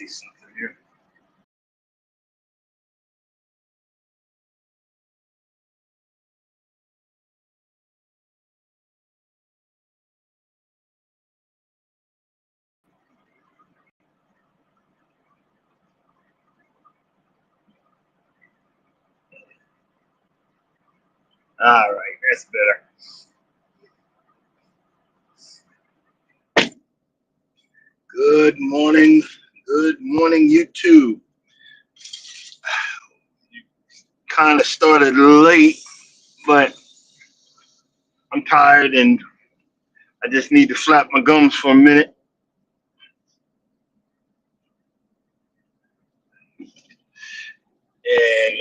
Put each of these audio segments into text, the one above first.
see something here. All right, that's better. Good morning. Good morning, YouTube. Kind of started late, but I'm tired and I just need to flap my gums for a minute. And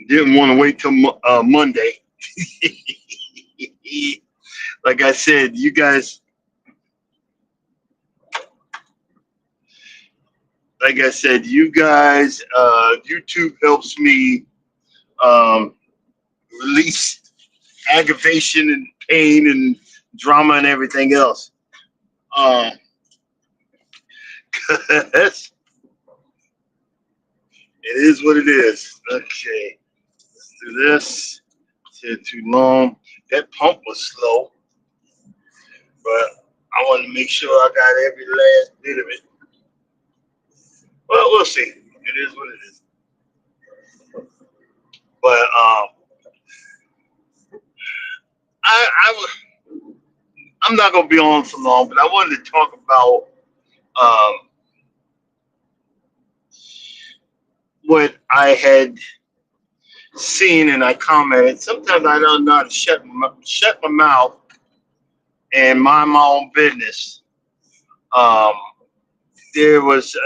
didn't want to wait till Monday. Like I said, you guys, YouTube helps me um, release aggravation and pain and drama and everything else. Uh, it is what it is. Okay, let's do this. It's too long. That pump was slow, but I wanted to make sure I got every last bit of it. Well, we'll see. It is what it is. But I I'm not gonna be on for long, but I wanted to talk about what I had seen and I commented. Sometimes I don't know how to shut my mouth and mind my own business. Um, there was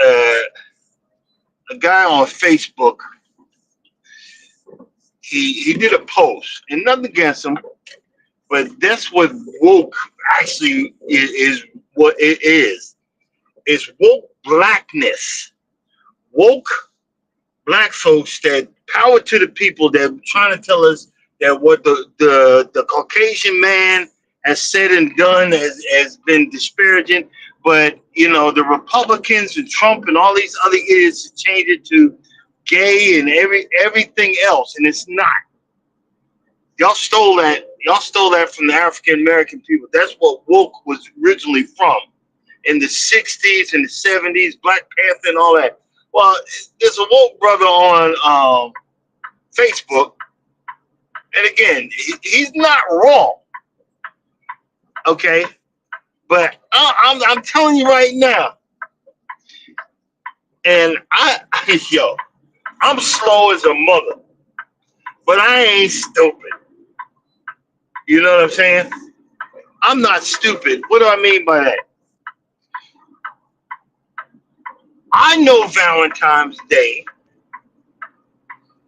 a guy on Facebook. He did a post, and nothing against him, but that's what woke actually is what it is. It's woke blackness. Woke black folks that power to the people that trying to tell us that what the Caucasian man has said and done has been disparaging. But you know, the Republicans and Trump and all these other idiots change it to gay and everything else, and it's not. Y'all stole that. Y'all stole that from the African American people. That's what woke was originally from in the '60s and the '70s, Black Panther and all that. Well, there's a woke brother on Facebook, and again, he's not wrong, okay? But I'm telling you right now, and yo, I'm slow as a mother, but I ain't stupid. You know what I'm saying? I'm not stupid. What do I mean by that? I know Valentine's Day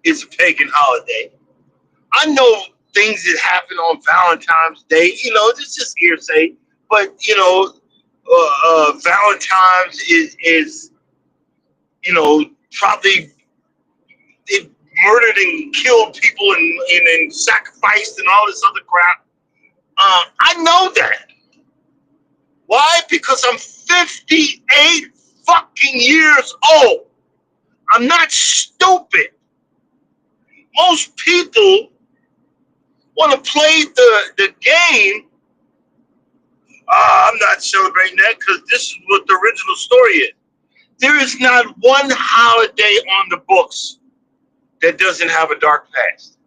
is a pagan holiday. I know things that happen on Valentine's Day. You know, it's just hearsay. But you know, Valentine's is probably it murdered and killed people and sacrificed and all this other crap. I know that. Why? Because I'm 58 fucking years old. I'm not stupid. Most people want to play the game. I'm not celebrating that because this is what the original story is. There is not one holiday on the books that doesn't have a dark past.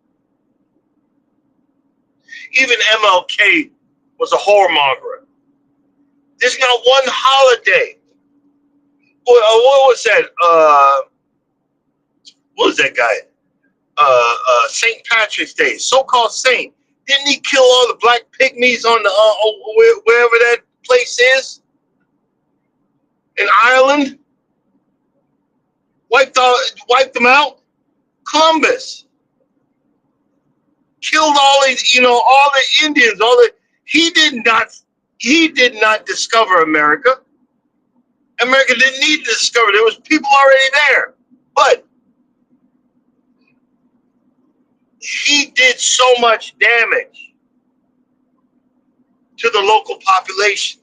Even MLK was a whoremonger. There's not one holiday. What was that? What was that guy? St. Patrick's Day, so-called saint. Didn't he kill all the black pygmies on the wherever that place is in Ireland? Wiped them out. Columbus killed all the Indians. He did not discover America. America didn't need to discover. There was people already there, but he did so much damage to the local population.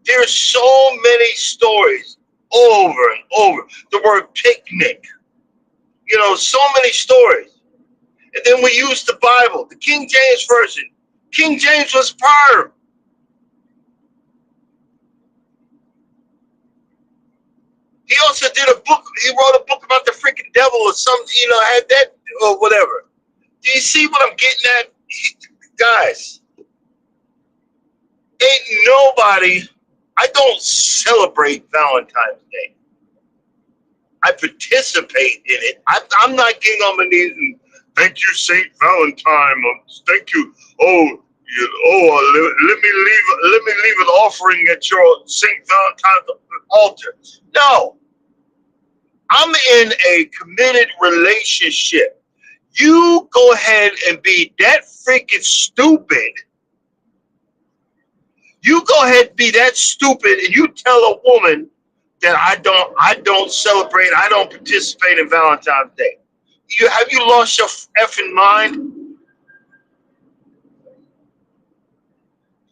There's so many stories over and over. The word picnic, so many stories. And then we use the Bible, the King James Version. King James was firm. He also did a book. He wrote a book about the freaking devil or something. Had that or whatever. Do you see what I'm getting at, guys? Ain't nobody. I don't celebrate Valentine's Day. I participate in it. I'm not getting on my knees and thank you, Saint Valentine. Thank you. Let me leave an offering at your Saint Valentine's altar. No, I'm in a committed relationship. You go ahead and be that freaking stupid. You go ahead and be that stupid, and you tell a woman that I don't celebrate, I don't participate in Valentine's Day. Have you lost your effing mind?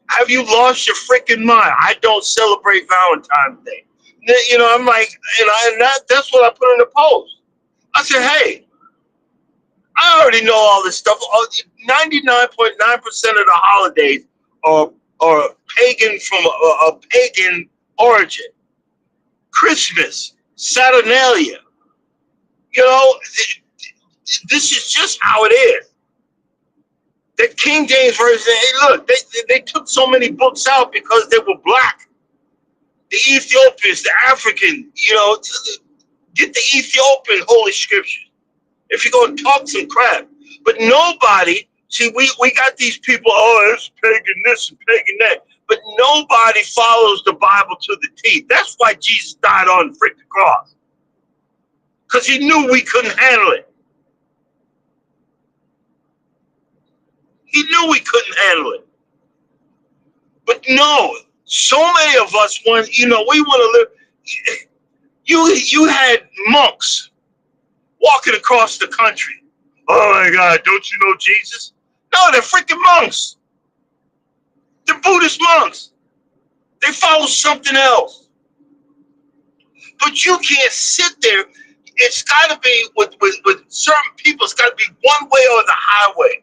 Have you lost your freaking mind? I don't celebrate Valentine's Day. I'm like, that's what I put in the post. I said, hey, I already know all this stuff. 99.9% of the holidays are pagan from a pagan origin. Christmas, Saturnalia. You know, this is just how it is. The King James Version, hey, look, they took so many books out because they were black. The Ethiopians, the African, get the Ethiopian Holy Scriptures. If you're going to talk some crap. But nobody, see, we got these people, oh, it's pagan this and pagan that. But nobody follows the Bible to the T. That's why Jesus died on the freaking cross. Because he knew we couldn't handle it. He knew we couldn't handle it. But no, so many of us want, we want to live. You had monks walking across the country. Oh my God, don't you know Jesus? No, they're freaking monks. They're Buddhist monks. They follow something else. But you can't sit there. It's got to be with certain people. It's got to be one way or the highway.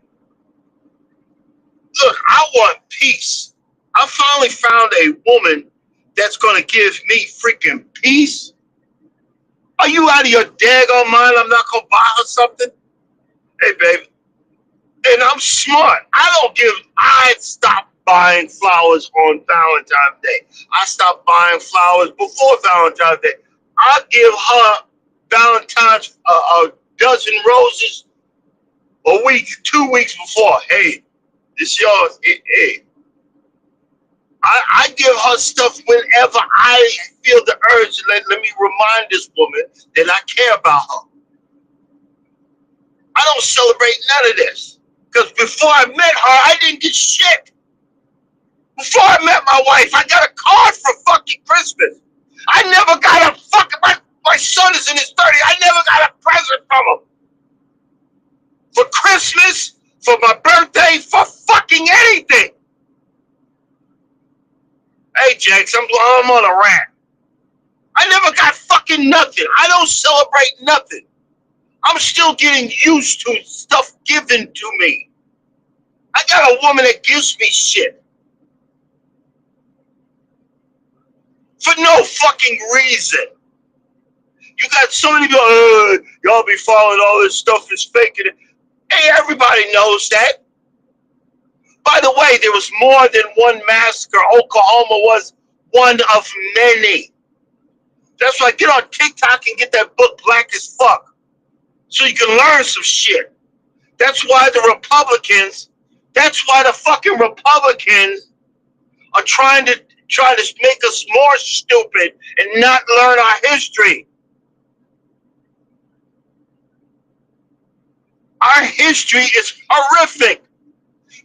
Look, I want peace. I finally found a woman that's going to give me freaking peace. Are you out of your daggone mind? I'm not going to buy her something? Hey, baby. And I'm smart. I stopped buying flowers on Valentine's Day. I stopped buying flowers before Valentine's Day. I give her Valentine's a dozen roses a week, 2 weeks before. Hey, it's yours. Hey. I give her stuff whenever I feel the urge. Let me remind this woman that I care about her. I don't celebrate none of this. Because before I met her, I didn't get shit. Before I met my wife, I got a card for fucking Christmas. I never got a fucking, my son is in his 30s. I never got a present from him. For Christmas, for my birthday, for fucking anything. Hey, Jakes, I'm on a rant. I never got fucking nothing. I don't celebrate nothing. I'm still getting used to stuff given to me. I got a woman that gives me shit. For no fucking reason. You got so many people, y'all be following all this stuff is fake. Hey, everybody knows that. By the way, there was more than one massacre. Oklahoma was one of many. That's why get on TikTok and get that book Black as Fuck. So you can learn some shit. That's why the fucking Republicans are trying to make us more stupid and not learn our history. Our history is horrific.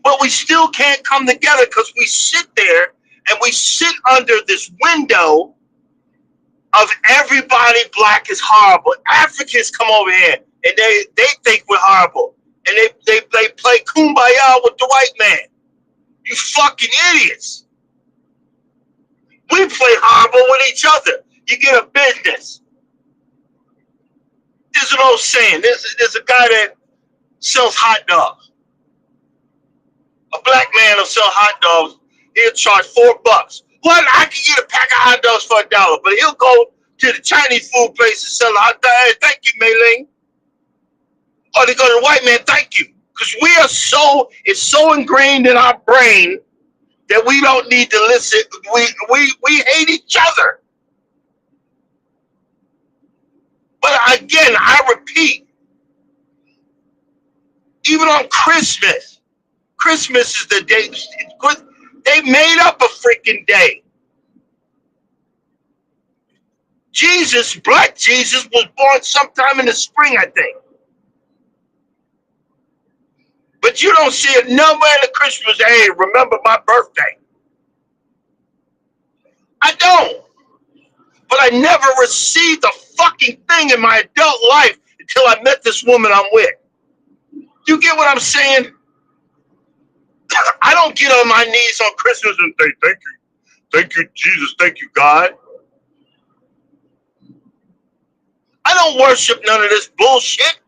But we still can't come together because we sit there and we sit under this window of everybody black is horrible. Africans come over here and they think we're horrible. And they play kumbaya with the white man. You fucking idiots. We play horrible with each other. You get a business. There's an old saying. There's a guy that sells hot dogs. A black man will sell hot dogs. He'll charge $4. Well, I can get a pack of hot dogs for $1, but he'll go to the Chinese food place and sell a hot dog. Hey, thank you, Mei Ling. Or they go to the white man, thank you. Because it's so ingrained in our brain that we don't need to listen. We hate each other. But again, I repeat, even on Christmas is the day. They made up a freaking day. Black Jesus was born sometime in the spring, I think. But you don't see it nowhere in the Christmas. Hey, remember my birthday. I don't. But I never received a fucking thing in my adult life until I met this woman I'm with. You get what I'm saying? I don't get on my knees on Christmas and say, thank you, Jesus, thank you, God. I don't worship none of this bullshit.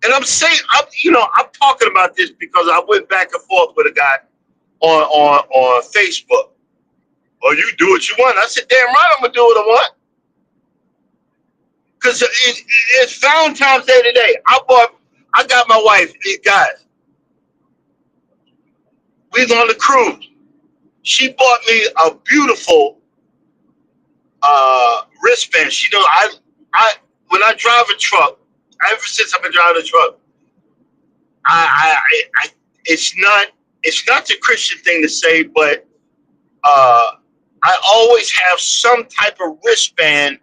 And I'm saying, I'm talking about this because I went back and forth with a guy on Facebook. Oh, you do what you want. I said, damn right, I'm gonna do what I want. Because it's Valentine's Day today. I got my wife, guys. We was on the cruise. She bought me a beautiful wristband. She knows I when I drive a truck, ever since I've been driving a truck, it's not the Christian thing to say, but I always have some type of wristband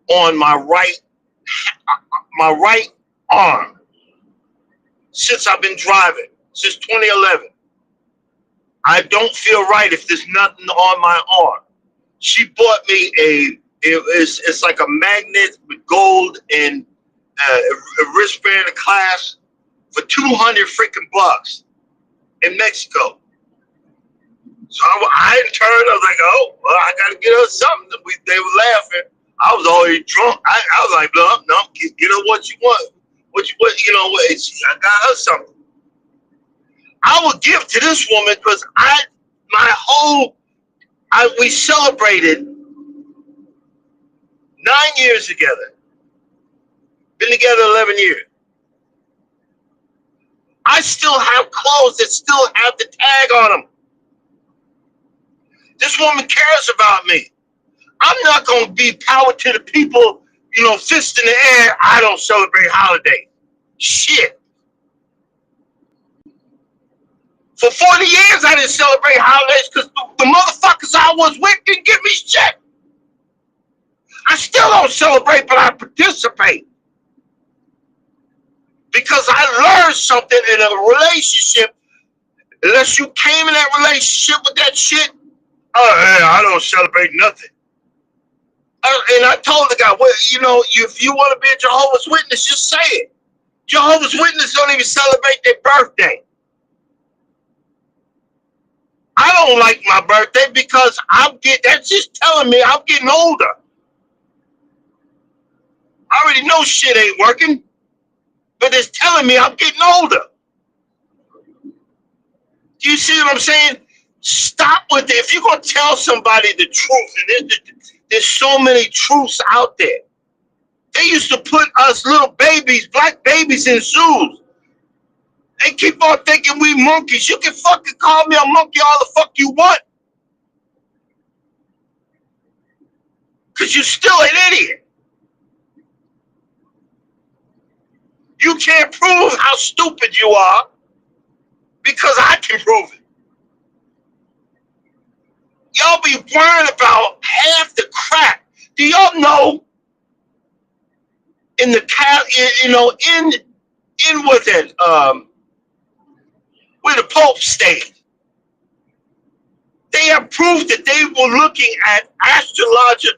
on my right arm since I've been driving, since 2011. I don't feel right if there's nothing on my arm. She bought me it's like a magnet with gold and a wristband, a clasp for $200 freaking bucks in Mexico. So I in turn, I was like, oh, well, I got to get her something. They were laughing. I was already drunk. I was like, no, get her what you want. I got her something. I would give to this woman because we celebrated 9 years together. Been together 11 years. I still have clothes that still have the tag on them. This woman cares about me. I'm not going to be power to the people, fist in the air. I don't celebrate holidays. Shit. For 40 years, I didn't celebrate holidays because the motherfuckers I was with didn't give me shit. I still don't celebrate, but I participate. Because I learned something in a relationship. Unless you came in that relationship with that shit, I don't celebrate nothing. And I told the guy, well, if you want to be a Jehovah's Witness, just say it. Jehovah's Witnesses don't even celebrate their birthday. I don't like my birthday because that's just telling me I'm getting older. I already know shit ain't working, but it's telling me I'm getting older. Do you see what I'm saying? Stop with it. If you're going to tell somebody the truth, and there's so many truths out there. They used to put us little babies, black babies, in zoos. They keep on thinking we monkeys. You can fucking call me a monkey all the fuck you want. Because you're still an idiot. You can't prove how stupid you are because I can prove it. Y'all be worrying about half the crap. Do y'all know in with it, where the Pope stayed, they have proved that they were looking at astrology.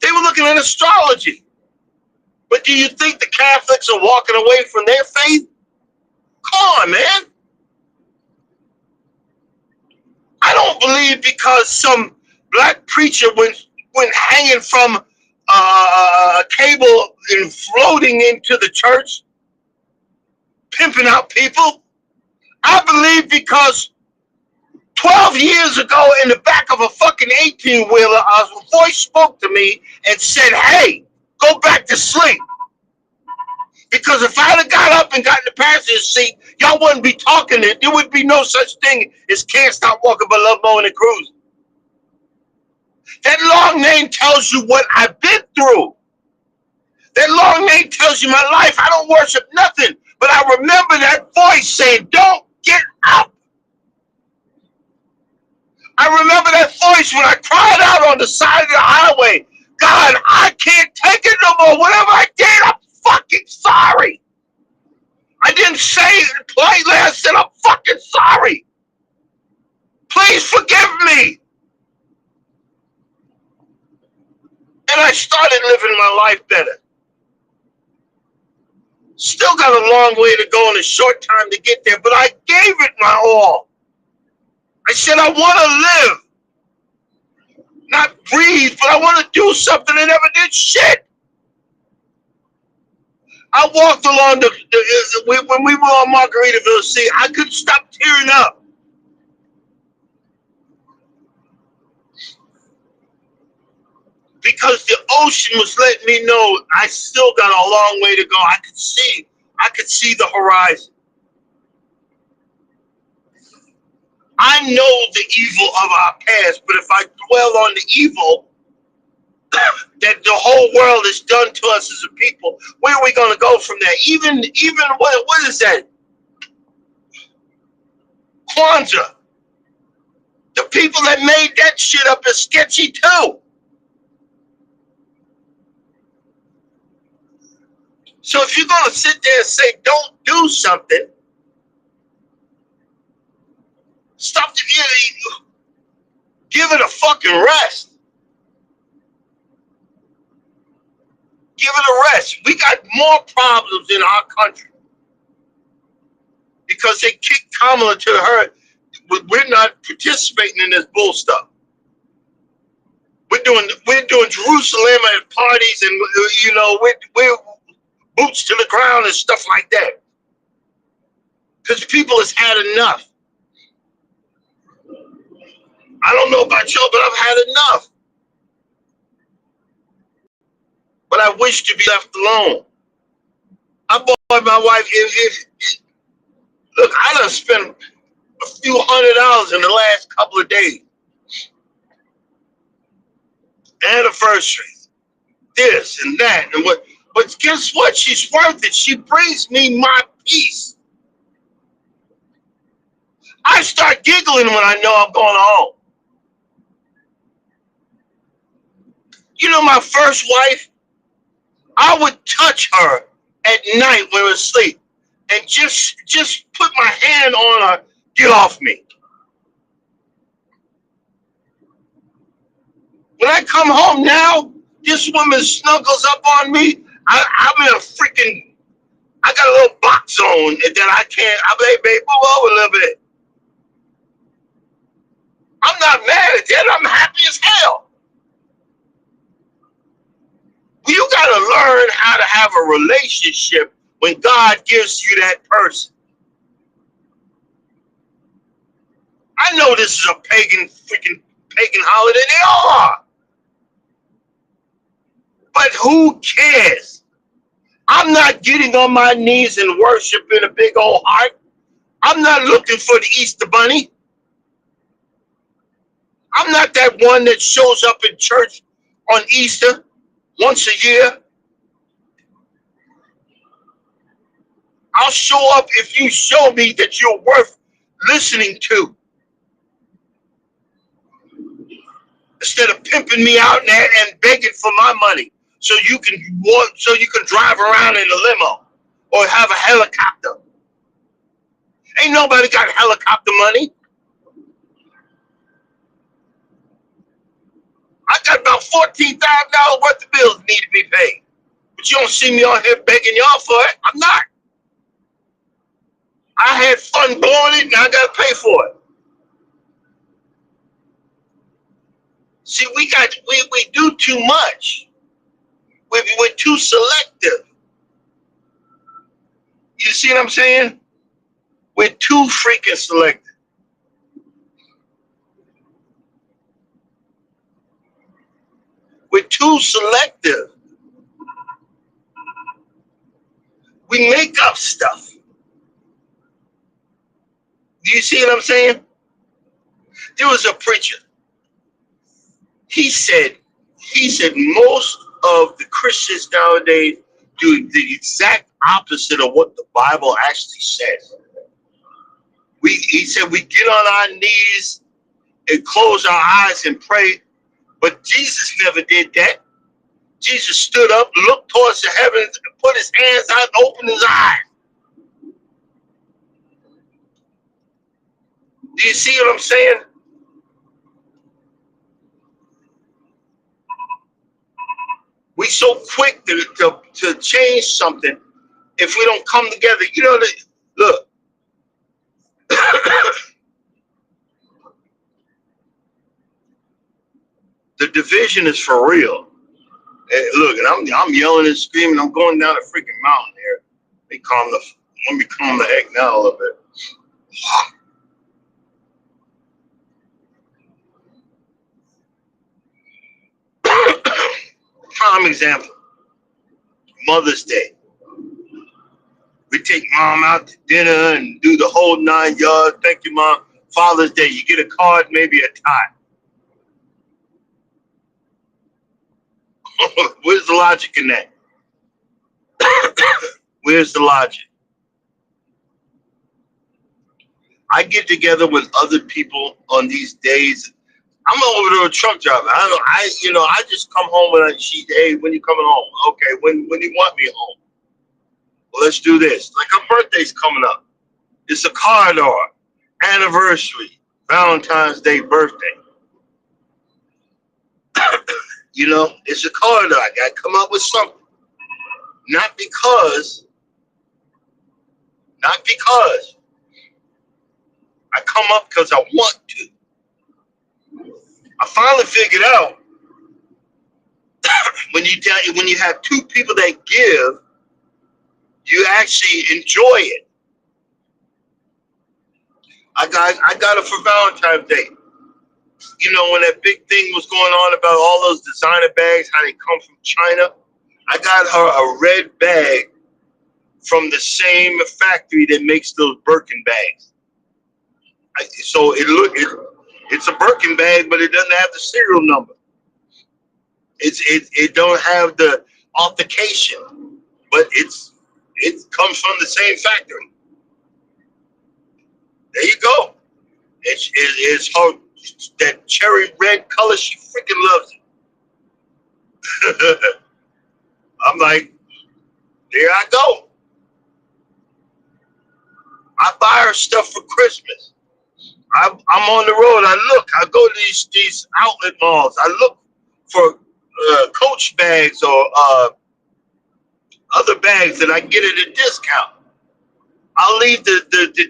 They were looking at astrology. But do you think the Catholics are walking away from their faith? Come on, man. don't believe because some black preacher went hanging from a cable and floating into the church, pimping out people. I believe because 12 years ago in the back of a fucking 18-wheeler, a voice spoke to me and said, hey, go back to sleep. Because if I'd have got up and got in the passenger seat, y'all wouldn't be talking it. There would be no such thing as Can't Stop Walking but Love Mowing and Cruising. That long name tells you what I've been through. That long name tells you my life. I don't worship nothing, but I remember that voice saying, don't get up. I remember that voice when I cried out on the side of the highway, God, I can't take it no more. Whatever I did, I'm fucking sorry. I didn't say it politely. I said, I'm fucking sorry. Please forgive me. And I started living my life better. Still got a long way to go and a short time to get there, but I gave it my all. I said, I want to live. Not breathe, but I want to do something. I never did shit. I walked along when we were on Margaritaville Sea, I couldn't stop tearing up. Because the ocean was letting me know I still got a long way to go. I could see the horizon. I know the evil of our past, but if I dwell on the evil that the whole world has done to us as a people, where are we going to go from there? Even what is that? Kwanzaa. The people that made that shit up is sketchy too. So if you're going to sit there and say, don't do something, stop give it a fucking rest. Give it a rest. We got more problems in our country because they kicked Kamala to her. We're not participating in this bull stuff. We're doing Jerusalem at parties and we're boots to the ground and stuff like that. Because people has had enough. I don't know about y'all, but I've had enough. But I wish to be left alone. I bought my wife. Look, I done spent a few $100s in the last couple of days. Anniversaries, this and that, and what. But guess what? She's worth it. She brings me my peace. I start giggling when I know I'm going home. You know, my first wife, I would touch her at night when we were asleep and just put my hand on her, get off me. When I come home now, this woman snuggles up on me. I'm in I got a little box on that I can't, babe, move over a little bit. I'm not mad at that. I'm happy as hell. You got to learn how to have a relationship when God gives you that person. I know this is a pagan holiday. They all are. But who cares? I'm not getting on my knees and worshiping a big old heart. I'm not looking for the Easter bunny. I'm not that one that shows up in church on Easter once a year. I'll show up if you show me that you're worth listening to. Instead of pimping me out and begging for my money so you can drive around in a limo or have a helicopter. Ain't nobody got helicopter money. I got about $14,000 worth of bills need to be paid. But you don't see me on here begging y'all for it. I'm not. I had fun blowing it and I got to pay for it. See, we do too much. We're too selective. You see what I'm saying? We're too freaking selective. We're too selective. We make up stuff. Do you see what I'm saying? There was a preacher. He said, most of the Christians nowadays do the exact opposite of what the Bible actually says. He said we get on our knees and close our eyes and pray, but Jesus never did that. Jesus stood up, looked towards the heavens, and put his hands out and opened his eyes. Do you see what I'm saying? We so quick to change something if we don't come together. You know, look, the division is for real. And look, and I'm yelling and screaming. I'm going down a freaking mountain here. Let me calm the heck down a little bit. Prime example, Mother's Day. We take mom out to dinner and do the whole 9 yards. Thank you, Mom. Father's Day, you get a card, maybe a tie. Where's the logic in that? Where's the logic? I get together with other people on these days. I'm over to a truck driver. I just come home when hey, when you coming home? Okay, when you want me home? Well, let's do this. Like her birthday's coming up. It's a card or anniversary, Valentine's Day, birthday. It's a card. I got to come up with something. Not because I come up because I want to. I finally figured out when you have two people that give, you actually enjoy it. I got it for Valentine's Day. When that big thing was going on about all those designer bags, how they come from China, I got her a red bag from the same factory that makes those Birkin bags. So it's a Birkin bag, but it doesn't have the serial number. It don't have the authentication, but it comes from the same factory. There you go. It's her that cherry red color. She freaking loves it. I'm like, there I go. I buy her stuff for Christmas. I'm on the road. I go to these outlet malls. I look for Coach bags or other bags that I can get at a discount. I'll leave the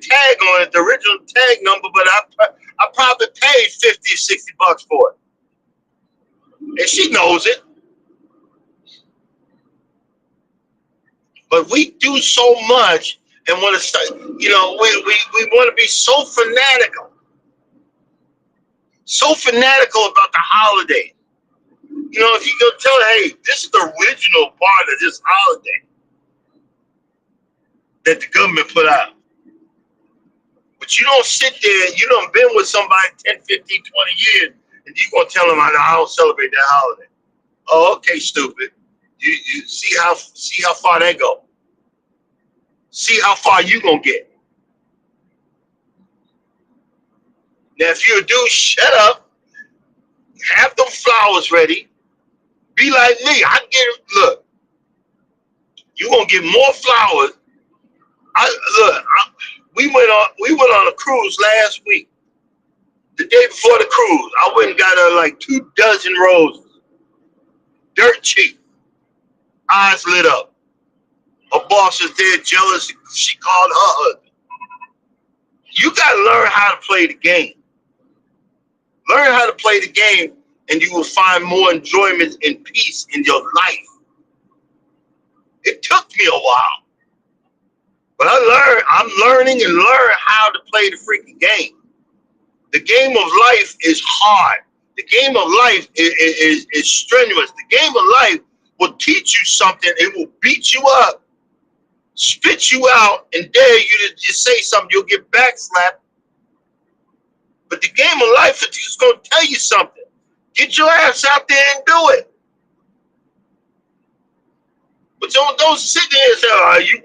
tag on it, the original tag number, but I probably paid $50 or $60 for it. And she knows it. But we do so much and want to start, we want to be so fanatical. So fanatical about the holiday. If you go tell her, hey, this is the original part of this holiday that the government put out. But you don't sit there, you done been with somebody 10, 15, 20 years, and you're going to tell them I don't celebrate that holiday. Oh, okay, stupid. You see how far they go. See how far you going to get. Now, if you're a dude, shut up. Have them flowers ready. Be like me. Look, you're going to get more flowers. We went on a cruise last week. The day before the cruise, I went and got her like 24 roses. Dirt cheap. Eyes lit up. Her boss is there jealous. She called her husband. You got to learn how to play the game. Learn how to play the game and you will find more enjoyment and peace in your life. It took me a while, but I'm learning and learn how to play the freaking game. The game of life is hard. The game of life is strenuous. The game of life will teach you something. It will beat you up, spit you out, and dare you to just say something. You'll get backslapped. But the game of life is just going to tell you something. Get your ass out there and do it. But don't sit there and say, "Oh, you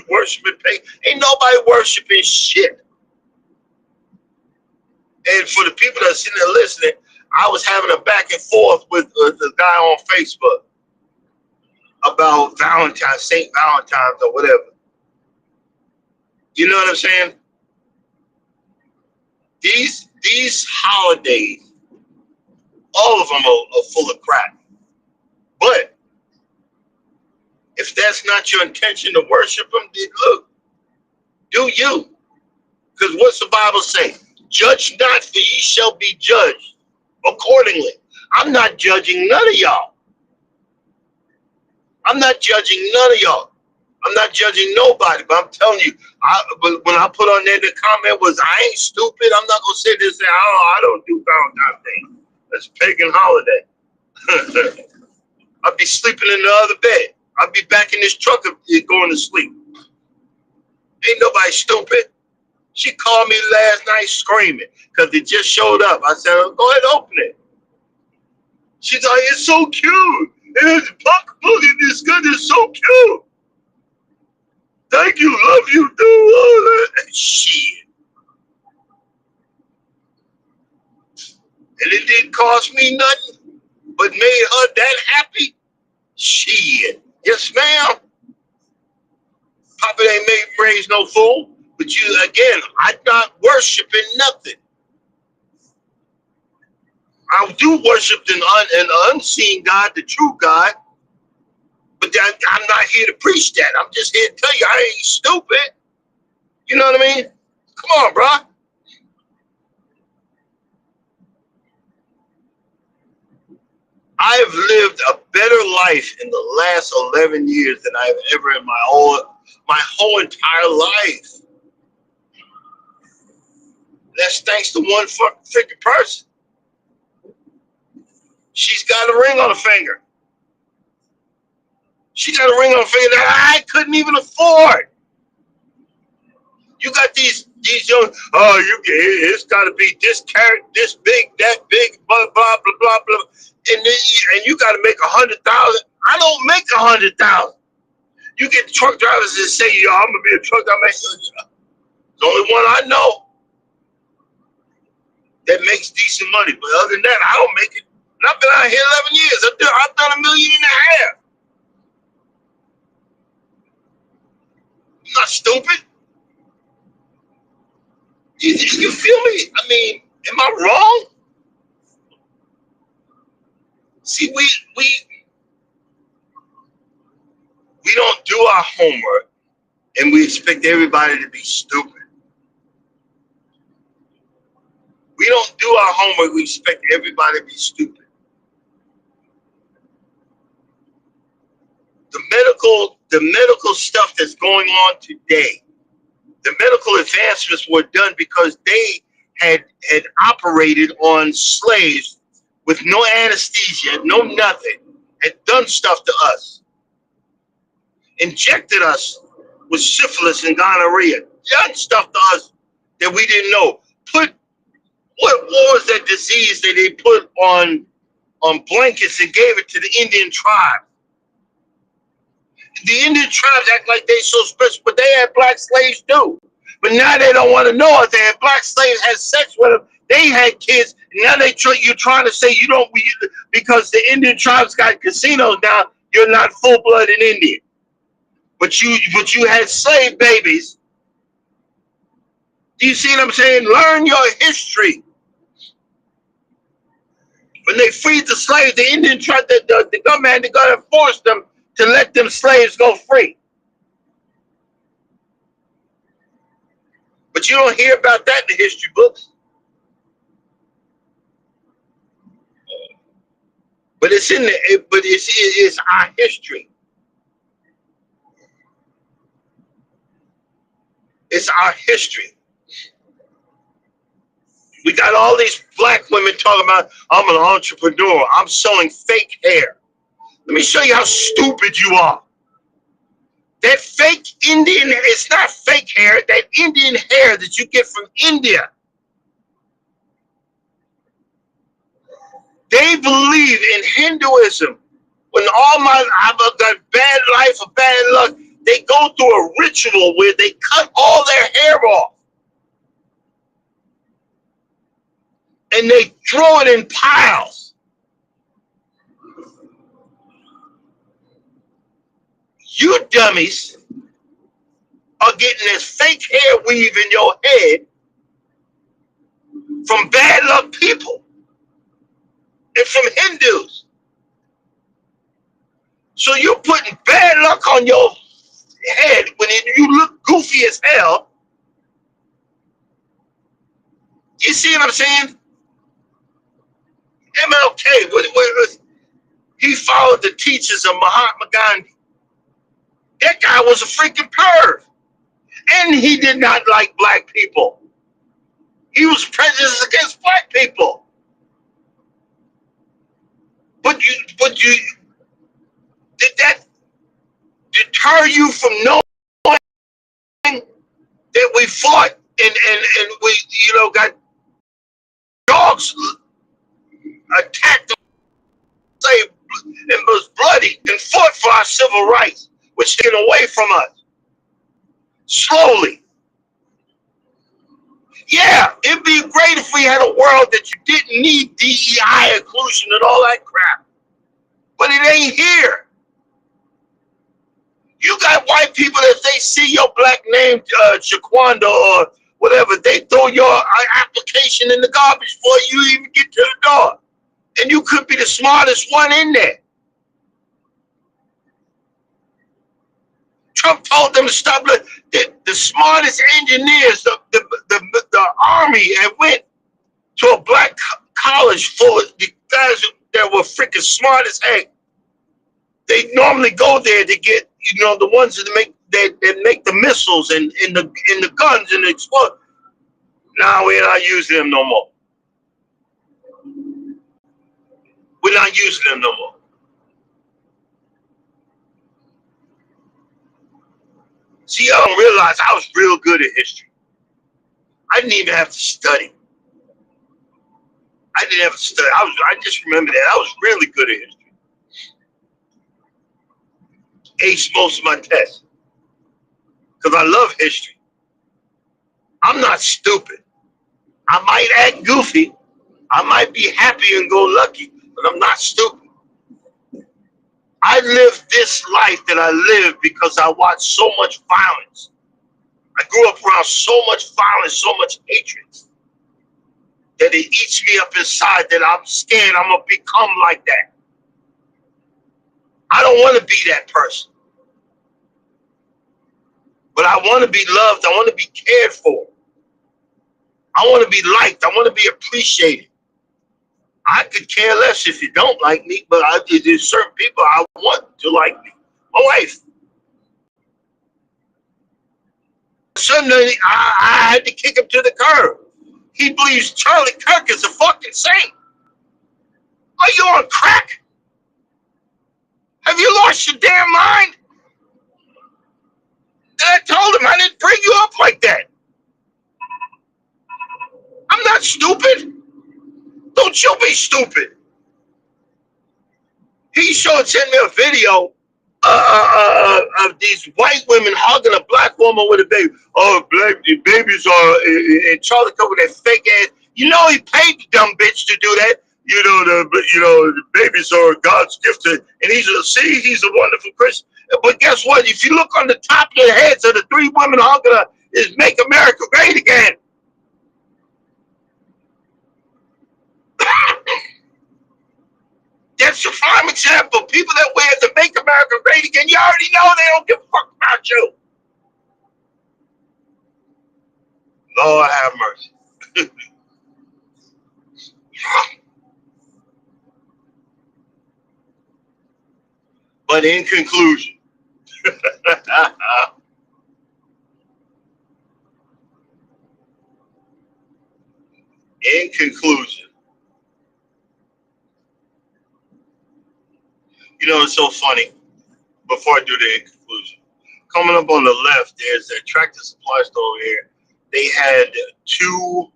worshiping pain." Ain't nobody worshiping shit. And for the people that are sitting there listening, I was having a back and forth with the guy on Facebook about Valentine, Saint Valentine's or whatever. You know what I'm saying? These holidays, all of them are full of crap. But if that's not your intention to worship them, then look, do you? Because what's the Bible say? Judge not, for ye shall be judged accordingly. I'm not judging none of y'all. I'm not judging none of y'all. I'm not judging nobody, but I'm telling you, but when I put on there, the comment was, I ain't stupid. I'm not going to sit there and say, oh, I don't do Valentine's Day. That's a pagan holiday. I'll be sleeping in the other bed. I'll be back in this truck going to sleep. Ain't nobody stupid. She called me last night screaming because it just showed up. I said, oh, go ahead and open it. She's like, it's so cute. It's look at this good. It's so cute. Thank you. Love you. Do all that. Shit. And it didn't cost me nothing, but made her that happy. Shit. Yes, ma'am. Papa ain't made raise no fool. But you, again, I'm not worshiping nothing. I do worship an unseen God, the true God. But I'm not here to preach that. I'm just here to tell you I ain't stupid. You know what I mean? Come on, bro. I've lived a better life in the last 11 years than I've ever in my whole entire life. That's thanks to one freaking person. She's got a ring on her finger. She got a ring on her finger that I couldn't even afford. You got these young, it's got to be this carat, this big, that big, blah blah blah blah blah, and you got to make 100,000. I don't make 100,000. You get truck drivers that say, "Yo, I'm gonna be a truck driver." The only one I know that makes decent money, but other than that, I don't make it. And I've been out here 11 years. I've done $1.5 million. I'm not stupid. You feel me? I mean, am I wrong? See, we don't do our homework, and we expect everybody to be stupid. We don't do our homework. We expect everybody to be stupid. The medical stuff that's going on today, the medical advancements were done because they had operated on slaves with no anesthesia, no nothing, had done stuff to us, injected us with syphilis and gonorrhea, done stuff to us that we didn't know. What was that disease that they put on blankets and gave it to the Indian tribe? The Indian tribes act like they so special, but they had black slaves too. But now they don't want to know it. They had black slaves had sex with them. They had kids. Now you're trying to say you don't because the Indian tribes got casinos now. You're not full blooded Indian, but you had slave babies. Do you see what I'm saying? Learn your history. When they freed the slaves, the Indian tribe, the government had to force them to let them slaves go free. But you don't hear about that in the history books. but it's in the, but it's our history. It's our history. We got all these black women talking about, I'm an entrepreneur. I'm selling fake hair. Let me show you how stupid you are. That fake Indian, it's not fake hair, that Indian hair that you get from India. They believe in Hinduism. When all my, I've got bad life or bad luck, they go through a ritual where they cut all their hair off. And they throw it in piles. You dummies are getting this fake hair weave in your head from bad luck people and from Hindus. So you're putting bad luck on your head when you look goofy as hell. You see what I'm saying? MLK, he followed the teachings of Mahatma Gandhi. That guy was a freaking perv. And he did not like black people. He was prejudiced against black people. But you did that deter you from knowing that we fought and we, got dogs attacked and was bloody and fought for our civil rights, which taken away from us slowly. Yeah, it'd be great if we had a world that you didn't need DEI inclusion and all that crap, but it ain't here. You got white people that they see your black name, Shaquanda or whatever, they throw your application in the garbage before you even get to the door. And you could be the smartest one in there. Trump told them to stop. The smartest engineers, the army, and went to a black college full of the guys that were freaking smart as heck. They normally go there to get, the ones that make the missiles and the guns and the explode. Now we're not using them no more. We're not using them no more. See, y'all don't realize I was real good at history. I didn't even have to study. I didn't have to study. I just remember that. I was really good at history. Aced most of my tests. Because I love history. I'm not stupid. I might act goofy. I might be happy and go lucky, but I'm not stupid. I lived this life that I lived because I watched so much violence. I grew up around so much violence, so much hatred, that it eats me up inside that I'm scared I'm going to become like that. I don't want to be that person. But I want to be loved. I want to be cared for. I want to be liked. I want to be appreciated. I could care less if you don't like me, but there's certain people I want to like me. My wife. Suddenly, I had to kick him to the curb. He believes Charlie Kirk is a fucking saint. Are you on crack? Have you lost your damn mind? And I told him I didn't bring you up like that. I'm not stupid. Don't you be stupid. He sent me a video of these white women hugging a black woman with a baby. Oh, babies are and Charlie Kirk with that fake ass. You know he paid the dumb bitch to do that. The babies are God's gift, and he's a wonderful Christian. But guess what? If you look on the top of their heads of the three women hugging her, is "Make America Great Again." That's a prime example. People that wear the "Make America Great Again," you already know they don't give a fuck about you. Lord have mercy. 'Cause, But in conclusion, in conclusion, it's so funny. Before I do the in conclusion, coming up on the left, there's a tractor supply store over here. They had two.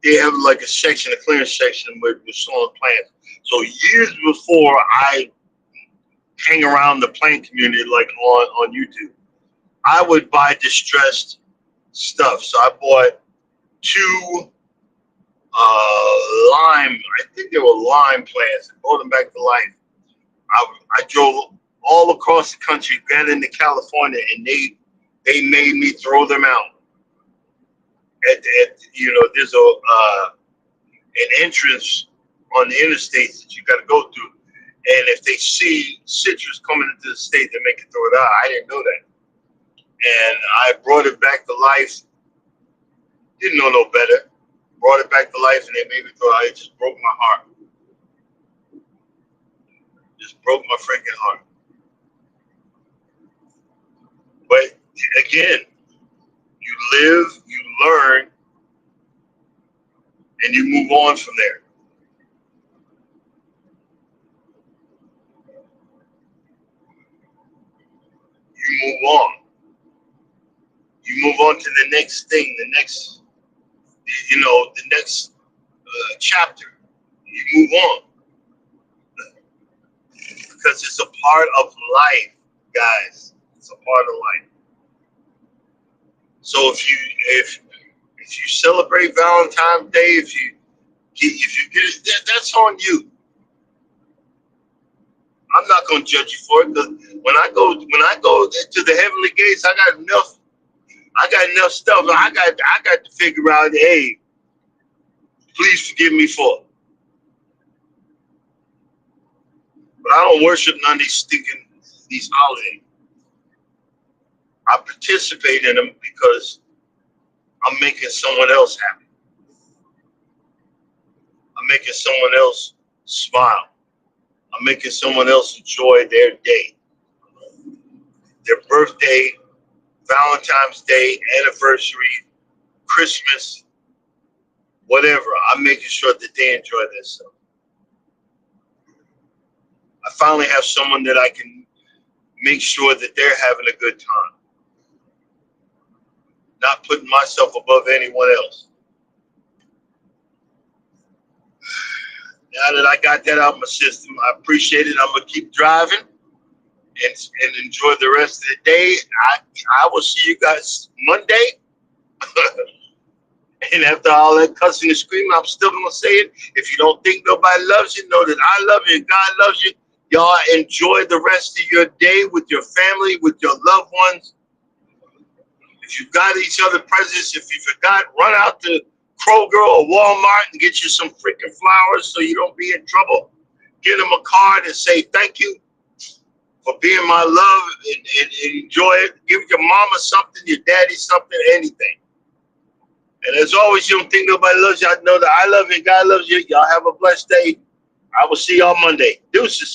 They have like a section, a clearance section with solar plants. So years before I hang around the plant community, like on YouTube, I would buy distressed stuff. So I bought two lime. I think they were lime plants. I brought them back to life. I drove all across the country, got into California, and they made me throw them out. There's an entrance on the interstates that you got to go through, and if they see citrus coming into the state, they make it throw it out. I didn't know that, and I brought it back to life. Didn't know no better. Brought it back to life, and they made me throw it out. It just broke my heart. Just broke my freaking heart. But again, you live, you learn, and you move on from there. You move on. You move on to the next thing, the next chapter. You move on because it's a part of life, guys. It's a part of life. So if you celebrate Valentine's Day, if you get it, that's on you. I'm not gonna judge you for it because when I go to the heavenly gates, I got enough stuff. I got to figure out. Hey, please forgive me for it. But I don't worship none of these holidays. I participate in them because I'm making someone else happy. I'm making someone else smile. I'm making someone else enjoy their day, their birthday, Valentine's Day, anniversary, Christmas, whatever. I'm making sure that they enjoy themselves. I finally have someone that I can make sure that they're having a good time, not putting myself above anyone else. Now that I got that out of my system, I appreciate it. I'm gonna keep driving and enjoy the rest of the day. I will see you guys Monday. And after all that cussing and screaming, I'm still gonna say it. If you don't think nobody loves you, know that I love you and God loves you. Y'all enjoy the rest of your day with your family, with your loved ones. If you got each other presents, if you forgot, run out to Kroger or Walmart and get you some freaking flowers so you don't be in trouble. Get them a card and say thank you for being my love and enjoy it. Give your mama something, your daddy something, anything. And as always, you don't think nobody loves you. I know that I love you and God loves you. Y'all have a blessed day. I will see y'all Monday. Deuces.